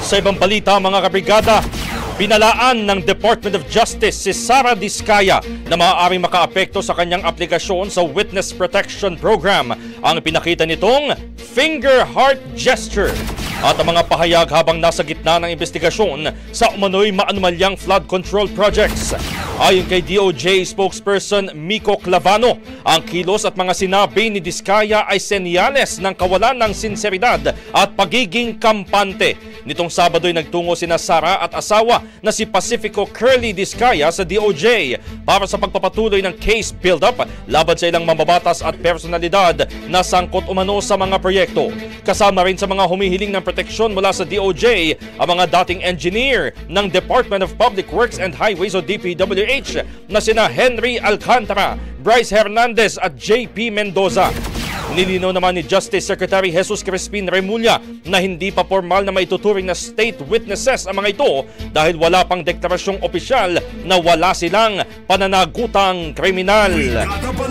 Sa ibang balita mga kabrigada, binalaan ng Department of Justice si Sara Diskaya na maaaring makaapekto sa kanyang aplikasyon sa Witness Protection Program. Ang pinakita nitong finger heart gesture at ang mga pahayag habang nasa gitna ng investigasyon sa umano'y maanumalyang flood control projects. Ayon kay DOJ spokesperson Miko Clavano, ang kilos at mga sinabi ni Diskaya ay senyales ng kawalan ng sinseridad at pagiging kampante. Nitong Sabado'y nagtungo sina Sara at asawa na si Pacifico Curly Diskaya sa DOJ para sa pagpapatuloy ng case build-up laban sa ilang mambabatas at personalidad na sangkot umano sa mga proyekto. Kasama rin sa mga humihiling ng proteksyon mula sa DOJ ang mga dating engineer ng Department of Public Works and Highways o DPWH na sina Henry Alcantara, Bryce Hernandez at JP Mendoza. Nilinaw naman ni Justice Secretary Jesus Crispin Remulla na hindi pa formal na maituturing na state witnesses ang mga ito dahil wala pang deklarasyong opisyal na wala silang pananagutang kriminal.